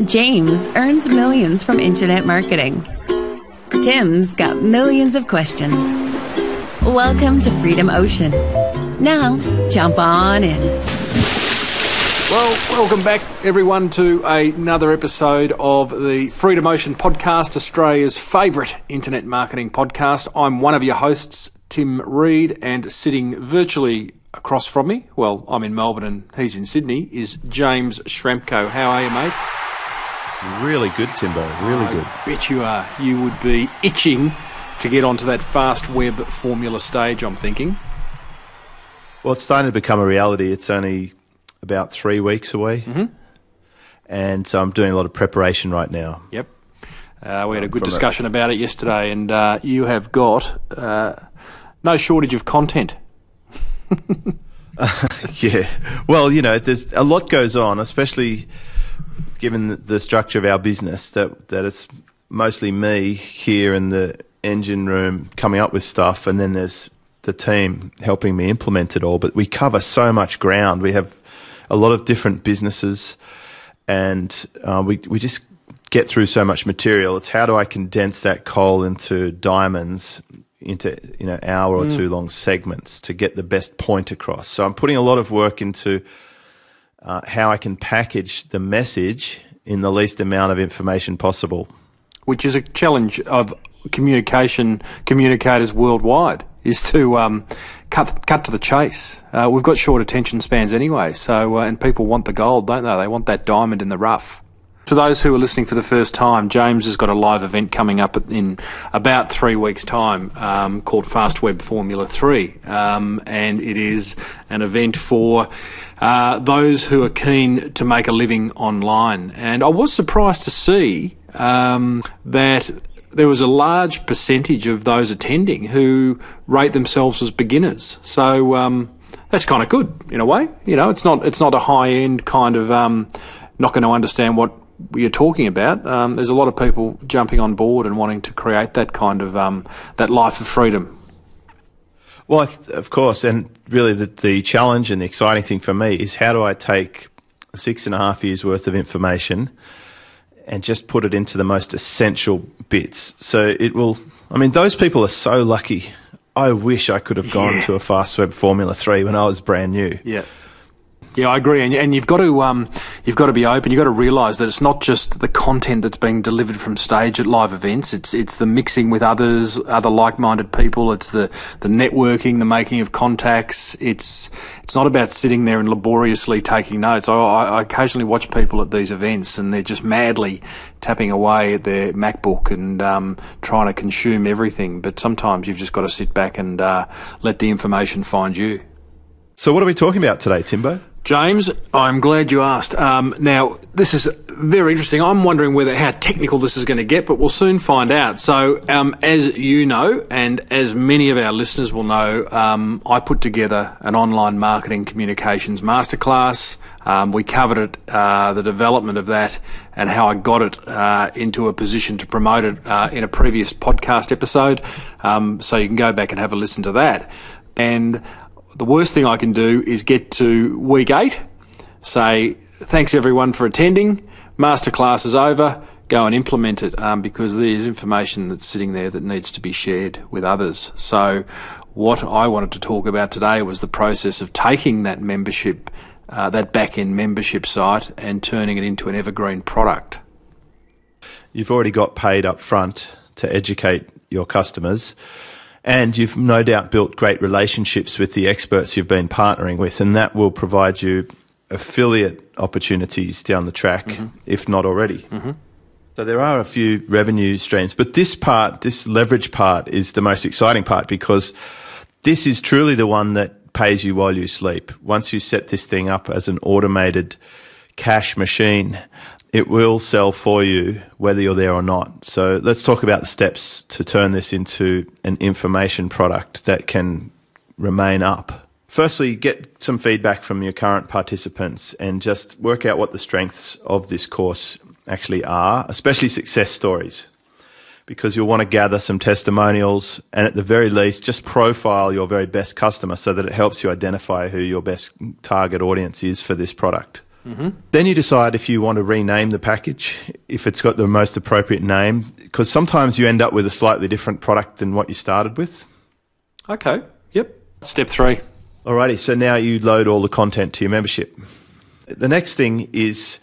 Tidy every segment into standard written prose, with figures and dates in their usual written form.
James earns millions from internet marketing. Tim's got millions of questions. Welcome to Freedom Ocean. Now, jump on in. Well, welcome back, everyone, to another episode of the Freedom Ocean podcast, Australia's favourite internet marketing podcast. I'm one of your hosts, Tim Reed, and sitting virtually across from me, well, I'm in Melbourne and he's in Sydney, is James Schramko. How are you, mate? Really good, Timbo. Really good. I bet you are. You would be itching to get onto that fast web formula stage, I'm thinking. Well, it's starting to become a reality. It's only about 3 weeks away. And so I'm doing a lot of preparation right now. Yep. We had a good discussion about it yesterday, and you have got no shortage of content. Yeah. Well, you know, there's a lot goes on, especially given the structure of our business, that it's mostly me here in the engine room coming up with stuff, and then there's the team helping me implement it all. But we cover so much ground. We have a lot of different businesses, and we just get through so much material. It's how do I condense that coal into diamonds, into hour or two long segments to get the best point across. So I'm putting a lot of work into how I can package the message in the least amount of information possible. Which is a challenge of communicators worldwide, is to cut to the chase. We've got short attention spans anyway, so and people want the gold, don't they? They want that diamond in the rough. For those who are listening for the first time, James has got a live event coming up in about 3 weeks' time called Fast Web Formula 3, and it is an event for those who are keen to make a living online. And I was surprised to see that there was a large percentage of those attending who rate themselves as beginners. So that's kind of good in a way. You know, it's not a high-end kind of not going to understand what you're talking about. There's a lot of people jumping on board and wanting to create that kind of that life of freedom. Well, of course, and really the challenge and the exciting thing for me is how do I take 6.5 years worth of information and just put it into the most essential bits. So it will, I mean, those people are so lucky. I wish I could have gone to a Fast Web Formula 3 when I was brand new. Yeah, I agree, and you've got to be open. You've got to realise that it's not just the content that's being delivered from stage at live events. It's the mixing with other like-minded people. It's the networking, the making of contacts. It's not about sitting there and laboriously taking notes. I occasionally watch people at these events, and they're just madly tapping away at their MacBook and trying to consume everything. But sometimes you've just got to sit back and let the information find you. So what are we talking about today, Timbo? James, I'm glad you asked. Now, this is very interesting. I'm wondering how technical this is going to get, but we'll soon find out. So, as you know, and as many of our listeners will know, I put together an online marketing communications masterclass. We covered it, the development of that, and how I got it into a position to promote it in a previous podcast episode. So you can go back and have a listen to that. And the worst thing I can do is get to week 8, say, thanks everyone for attending, masterclass is over, go and implement it, because there's information that's sitting there that needs to be shared with others. So what I wanted to talk about today was the process of taking that membership, that back-end membership site, and turning it into an evergreen product. You've already got paid up front to educate your customers, and you've no doubt built great relationships with the experts you've been partnering with, and that will provide you affiliate opportunities down the track, if not already. So there are a few revenue streams, but this leverage part is the most exciting part, because this is truly the one that pays you while you sleep. Once you set this thing up as an automated cash machine, it will sell for you whether you're there or not. So let's talk about the steps to turn this into an information product that can remain up. Firstly, get some feedback from your current participants and just work out what the strengths of this course actually are, especially success stories, because you'll want to gather some testimonials and at the very least just profile your very best customer so that it helps you identify who your best target audience is for this product. Then you decide if you want to rename the package, if it's got the most appropriate name, because sometimes you end up with a slightly different product than what you started with. Okay, yep. Step 3. Alrighty, so now you load all the content to your membership. The next thing is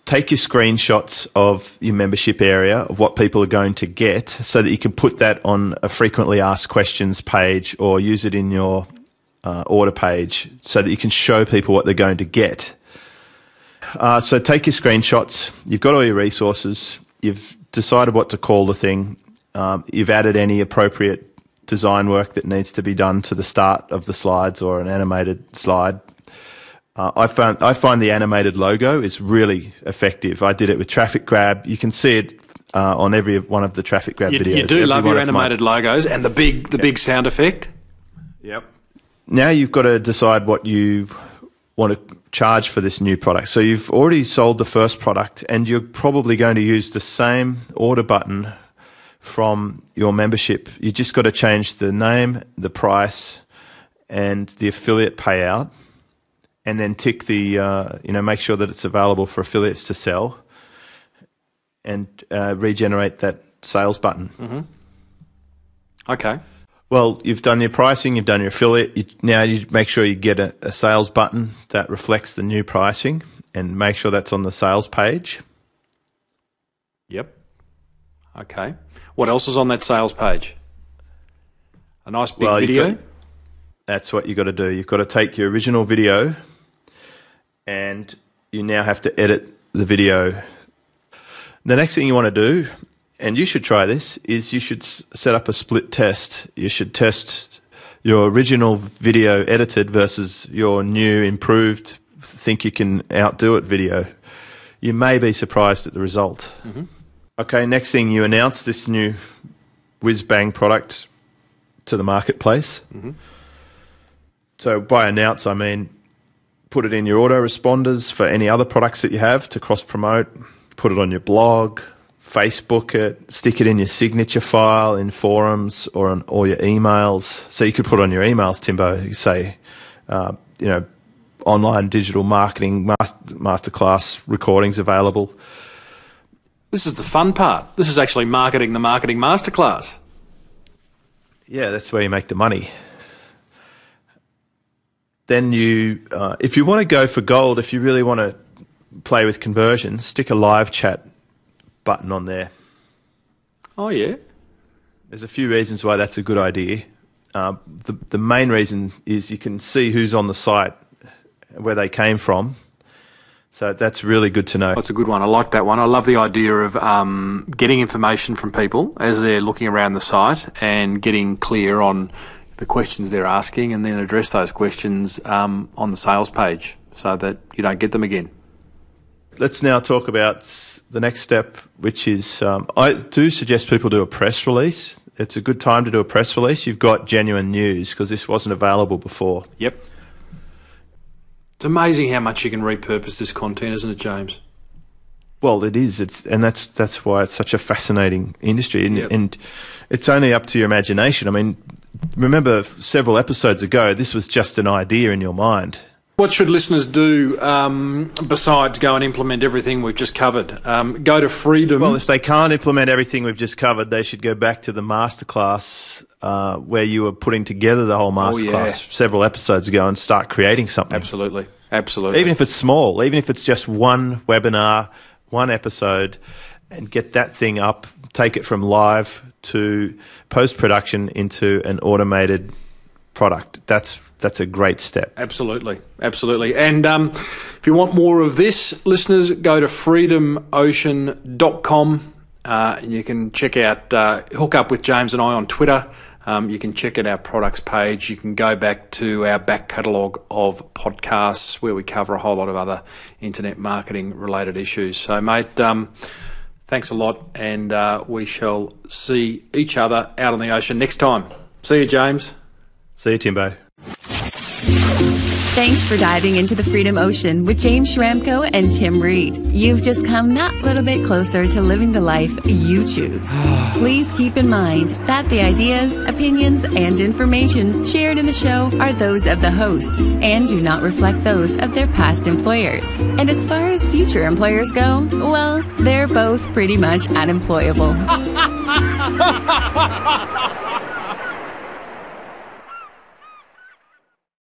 take your screenshots of your membership area, of what people are going to get, so that you can put that on a frequently asked questions page or use it in your order page so that you can show people what they're going to get. So take your screenshots, you've got all your resources, you've decided what to call the thing, you've added any appropriate design work that needs to be done to the start of the slides or an animated slide. I find the animated logo is really effective. I did it with Traffic Grab. You can see it on every one of the Traffic Grab videos. You do love your animated logos and the big sound effect. Yep. Now you've got to decide what you want to charge for this new product. So you've already sold the first product and you're probably going to use the same order button from your membership. You just got to change the name, the price, and the affiliate payout, and then tick the, make sure that it's available for affiliates to sell, and regenerate that sales button. Mm-hmm. Okay. Well, you've done your pricing, you've done your affiliate. Now you make sure you get a sales button that reflects the new pricing and make sure that's on the sales page. Yep. Okay. What else is on that sales page? A nice big video? That's what you've got to do. You've got to take your original video and you now have to edit the video. The next thing you want to do, and you should try this, is you should set up a split test. You should test your original video edited versus your new, improved, think you can outdo it video. You may be surprised at the result. Mm-hmm. Okay, next thing, you announce this new whiz-bang product to the marketplace. Mm-hmm. So by announce, I mean put it in your autoresponders for any other products that you have to cross-promote, put it on your blog, Facebook it, stick it in your signature file, in forums, or on all your emails. So you could put on your emails, Timbo, you say, online digital marketing masterclass recordings available. This is the fun part. This is actually marketing the marketing masterclass. Yeah, that's where you make the money. Then you, if you want to go for gold, if you really want to play with conversions, stick a live chat button on there. Oh, yeah? There's a few reasons why that's a good idea. The main reason is you can see who's on the site, where they came from. So that's really good to know. That's a good one. I like that one. I love the idea of getting information from people as they're looking around the site and getting clear on the questions they're asking, and then address those questions on the sales page so that you don't get them again. Let's now talk about the next step, which is I do suggest people do a press release. It's a good time to do a press release. You've got genuine news because this wasn't available before. Yep. It's amazing how much you can repurpose this content, isn't it, James? Well, it is. That's why it's such a fascinating industry, and it's only up to your imagination. I mean, remember several episodes ago, this was just an idea in your mind. What should listeners do besides go and implement everything we've just covered? Go to Freedom. Well, if they can't implement everything we've just covered, they should go back to the masterclass where you were putting together the whole masterclass several episodes ago and start creating something. Absolutely. Absolutely. Even if it's small, even if it's just one webinar, one episode, and get that thing up, take it from live to post-production into an automated product. That's a great step. Absolutely. Absolutely. And if you want more of this, listeners, go to freedomocean.com. And you can check out, hook up with James and I on Twitter. You can check out our products page. You can go back to our back catalogue of podcasts where we cover a whole lot of other internet marketing related issues. So, mate, thanks a lot, and we shall see each other out on the ocean next time. See you, James. See you, Timbo. Thanks for diving into the Freedom Ocean with James Schramko and Tim Reed. You've just come that little bit closer to living the life you choose. Please keep in mind that the ideas, opinions, and information shared in the show are those of the hosts and do not reflect those of their past employers. And as far as future employers go, well, they're both pretty much unemployable.